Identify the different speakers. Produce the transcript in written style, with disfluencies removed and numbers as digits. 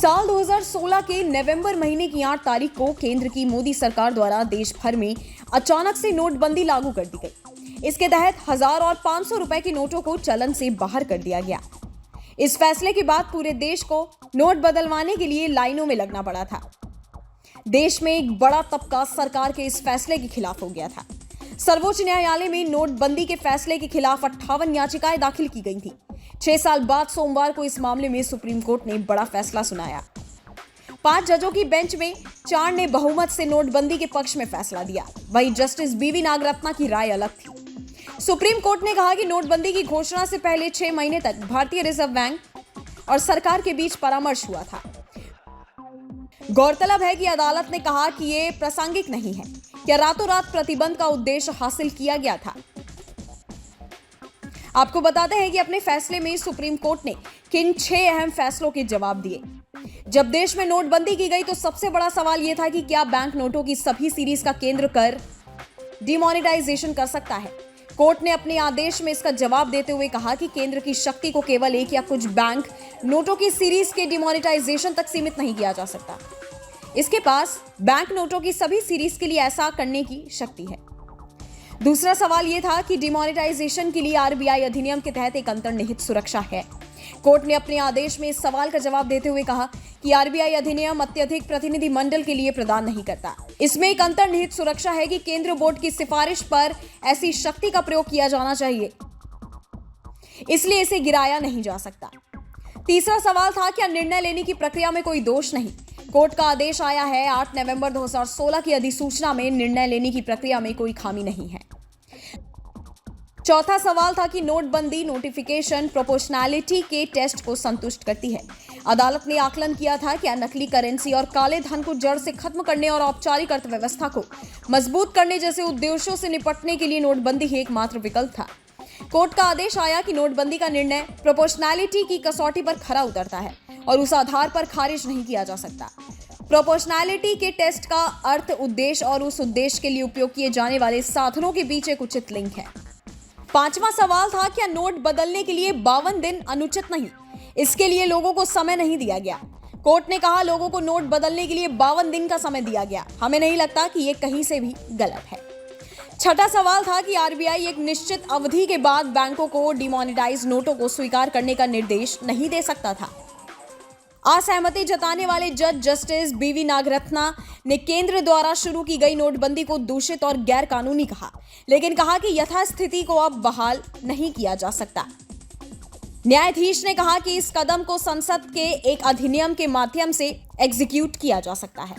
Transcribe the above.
Speaker 1: साल 2016 के नवंबर महीने की 8 तारीख को केंद्र की मोदी सरकार द्वारा देश भर में अचानक से नोटबंदी लागू कर दी गई। इसके तहत 1000 और 500 रुपए के नोटों को चलन से बाहर कर दिया गया। इस फैसले के बाद पूरे देश को नोट बदलवाने के लिए लाइनों में लगना पड़ा था। देश में एक बड़ा तबका सरकार के इस फैसले के खिलाफ हो गया था। सर्वोच्च न्यायालय में नोटबंदी के फैसले के खिलाफ 58 याचिकाएं दाखिल की गई थी। 6 साल बाद सोमवार को इस मामले में सुप्रीम कोर्ट ने बड़ा फैसला सुनाया। 5 जजों की बेंच में 4 ने बहुमत से नोटबंदी के पक्ष में फैसला दिया। वहीं जस्टिस बीवी नागरत्ना की राय अलग थी। सुप्रीम कोर्ट ने कहा कि नोटबंदी की घोषणा से पहले 6 महीने तक भारतीय रिजर्व बैंक और सरकार के बीच परामर्श हुआ था। गौरतलब है कि अदालत ने कहा कि यह प्रासंगिक नहीं है। क्या रातों रात प्रतिबंध का उद्देश्य हासिल किया गया था? आपको बताते हैं कि अपने फैसले में सुप्रीम कोर्ट ने किन 6 अहम फैसलों के जवाब दिए। जब देश में नोटबंदी की गई तो सबसे बड़ा सवाल यह था कि क्या बैंक नोटों की सभी सीरीज का केंद्र कर डिमोनेटाइजेशन कर सकता है। कोर्ट ने अपने आदेश में इसका जवाब देते हुए कहा कि केंद्र की शक्ति को केवल एक या कुछ बैंक नोटों की सीरीज के डिमोनेटाइजेशन तक सीमित नहीं किया जा सकता। इसके पास बैंक नोटों की सभी सीरीज के लिए ऐसा करने की शक्ति है। दूसरा सवाल यह था कि डिमोनेटाइजेशन के लिए आरबीआई अधिनियम के तहत एक अंतर्निहित सुरक्षा है। कोर्ट ने अपने आदेश में इस सवाल का जवाब देते हुए कहा कि आरबीआई अधिनियम अत्यधिक प्रतिनिधि मंडल के लिए प्रदान नहीं करता। इसमें एक अंतर्निहित सुरक्षा है कि केंद्र बोर्ड की सिफारिश पर ऐसी शक्ति का प्रयोग किया जाना चाहिए, इसलिए इसे गिराया नहीं जा सकता। तीसरा सवाल था कि निर्णय लेने की प्रक्रिया में कोई दोष नहीं। कोर्ट का आदेश आया है 8 नवंबर 2016 की अधिसूचना में निर्णय लेने की प्रक्रिया में कोई खामी नहीं है। चौथा सवाल था कि नोटबंदी नोटिफिकेशन प्रोपोर्शनैलिटी के टेस्ट को संतुष्ट करती है। अदालत ने आकलन किया था कि नकली करेंसी और काले धन को जड़ से खत्म करने और औपचारिक अर्थव्यवस्था को मजबूत करने जैसे उद्देश्यों से निपटने के लिए नोटबंदी ही एकमात्र विकल्प था। कोर्ट का आदेश आया कि नोटबंदी का निर्णय प्रोपोर्शनैलिटी की कसौटी पर खरा उतरता है और उस आधार पर खारिज नहीं किया जा सकता। प्रोपोर्शनैलिटी के टेस्ट का अर्थ उद्देश्य और उस उद्देश्य के लिए उपयोग किए जाने वाले साधनों के बीच एक उचित लिंक है। पांचवा सवाल था क्या नोट बदलने के लिए 52 दिन अनुचित नहीं। इसके लिए लोगों को समय नहीं दिया गया। कोर्ट ने कहा लोगों को नोट बदलने के लिए 52 दिन का समय दिया गया। हमें नहीं लगता कि यह कहीं से भी गलत है। छठा सवाल था कि आरबीआई एक निश्चित अवधि के बाद बैंकों को डिमोनेटाइज नोटों को स्वीकार करने का निर्देश नहीं दे सकता था। असहमति जताने वाले जज जस्टिस बीवी नागरत्ना ने केंद्र द्वारा शुरू की गई नोटबंदी को दूषित और गैर कानूनी कहा, लेकिन कहा कि यथास्थिति को अब बहाल नहीं किया जा सकता। न्यायाधीश ने कहा कि इस कदम को संसद के एक अधिनियम के माध्यम से एग्जीक्यूट किया जा सकता है।